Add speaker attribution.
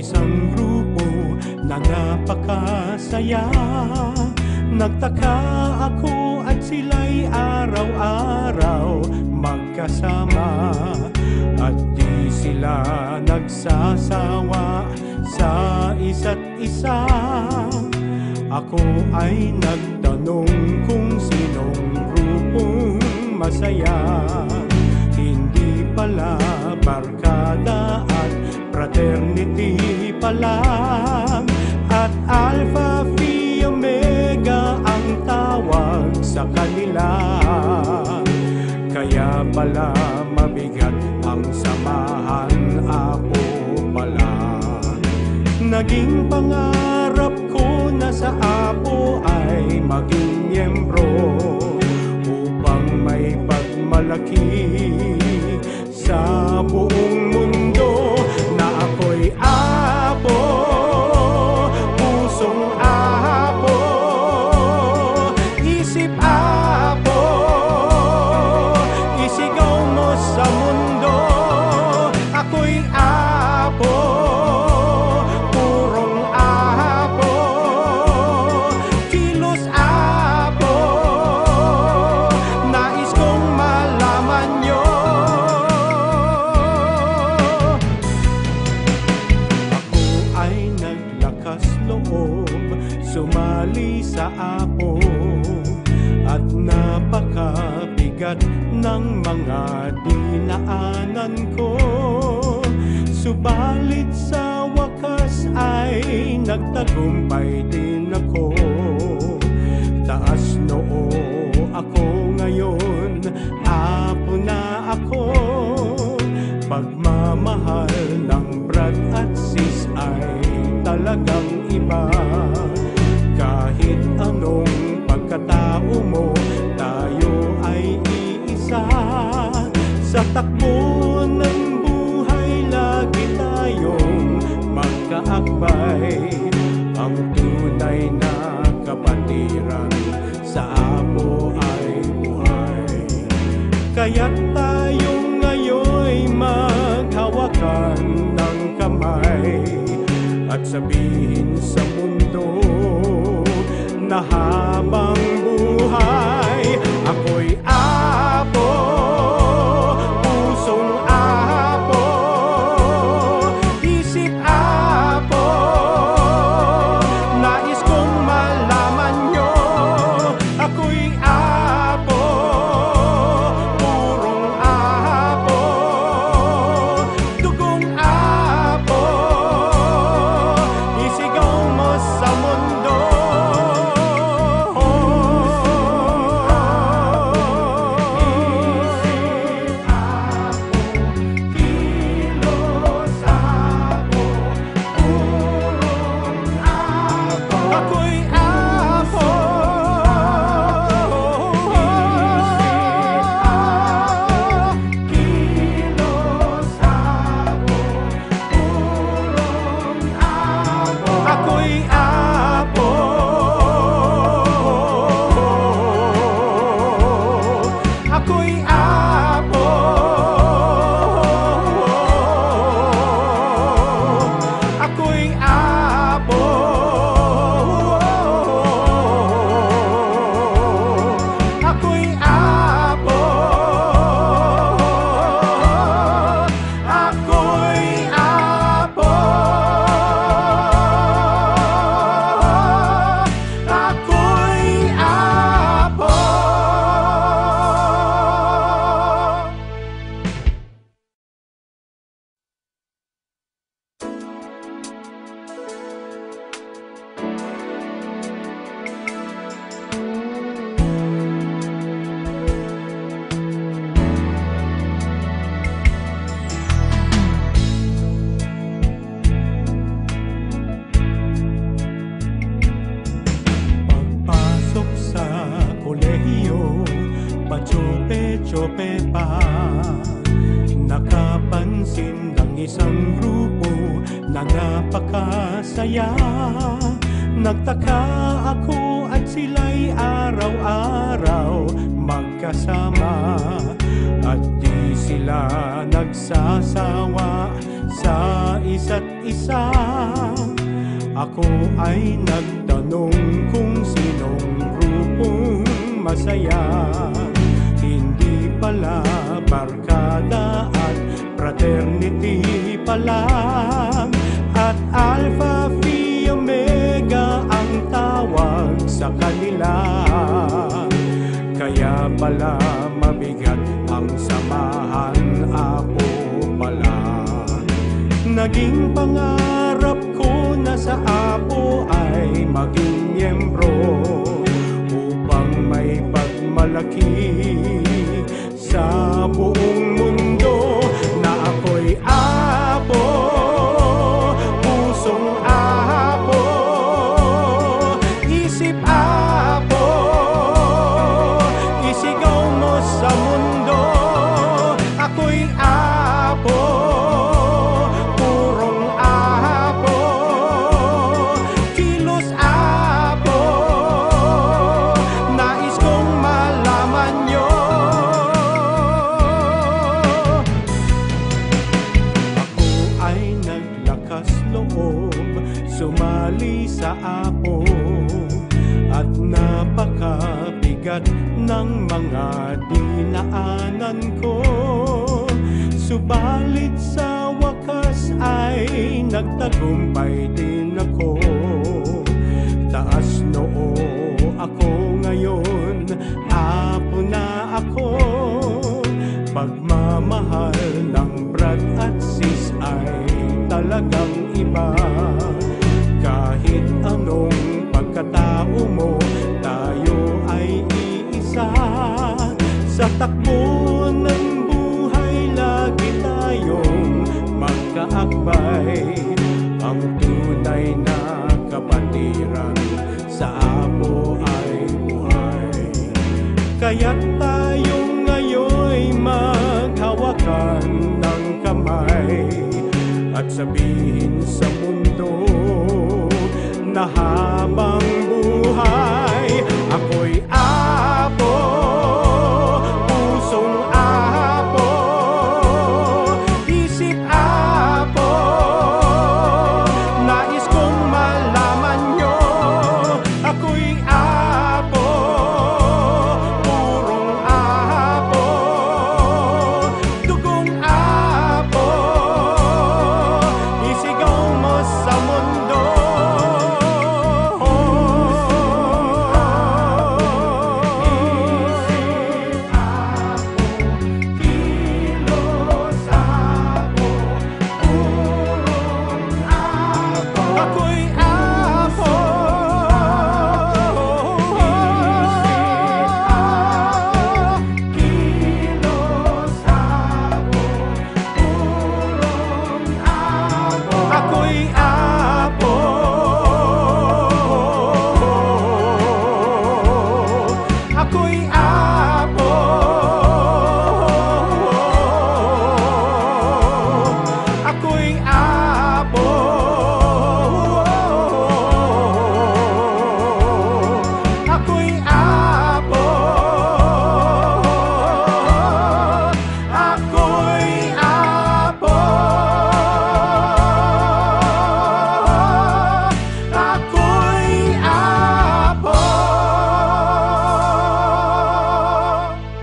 Speaker 1: isang grupo na napakasaya. Nagtaka ako at sila'y araw-araw magkasama, at di sila nagsasawa sa isa't isa. Ako ay nagtanong kung sinong grupong masaya. Hindi pala barkada at fraternity pala, at Alpha Phi Omega ang tawag sa kanila. Kaya pala mabigat ang samahan, ako pala. Naging pangarap ko na sa Apo ay maging miyembro, upang may pagmalaki sa buong mundo na ako'y Apo, pusong Apo, isip Apo, isigaw mo sa mundo. Ako'y Apo, purong Apo, kilos Apo, nais kong malaman nyo. Ako ay naglakas loob sumali sa Apo, at napakabigat ng mga dinaanan ko. Subalit sa wakas ay nagtagumpay din ako. Taas noo ako ngayon, Apo na ako. Pagmamahal ng Brad at Sis ay talagang iba. Kahit anong pagkatao mo, tayo ay iisa. Sa takbo ng buhay lagi tayong magkaakbay. Ang tunay na kapatiran sa Apo ay buhay. Kaya't tayo ngayon'y maghawakan ng kamay, at sabihin sa mundo na habang buhay ako'y Apo, pusong Apo, isip Apo, nais kong malaman nyo. Ako'y Apo, purong Apo, dugong Apo, isigaw mo sa mundo. Ako'y Apo, kilos Apo, purong Apo. Ako'y Apo, ako'y Apo, ako'y Apo, ako'y Apo, ako'y Apo, ako'y Apo. Pagpasok sa kolehiyo, pa-tsope-tsope pa. Nakapansin ng isang grupo na napakasaya. Nagtaka ako at sila'y araw-araw magkasama, at di sila nagsasawa sa isa't isa. Ako ay nagtanong kung sinong grupong masaya. Hindi pala barkada at fraternity pala, at Alpha Phi Omega ang tawag sa kanila. Kaya pala mabigat ang samahan, ako pala. Naging pangarap ko na sa Apo ay maging miyembro, upang may pagmalaki sa buong mundo na ako'y Apo, pusong Apo, isip Apo, isigaw mo sa mundo. Ako'y Apo, purong Apo, kilos Apo, nais kong malaman nyo. Ako ay naglakas loob, sumali sa Apo, at napakabigat ng mga dinaanan ko. Subalit sa wakas ay nagtagumpay din ako. Taas noo ako ngayon, Apo na ako. Pagmamahal ng Brad at Sis ay talagang iba. Kahit anong pagkatao mo, tayo ay iisa. Sa takbo ng buhay, lagi tayong magkaakbay. Ang tunay na kapatiran sa Apo ay buhay. Kaya't tayo ngayon maghawakan ng kamay, at sabihin sa mundo na habang buhay, ako'y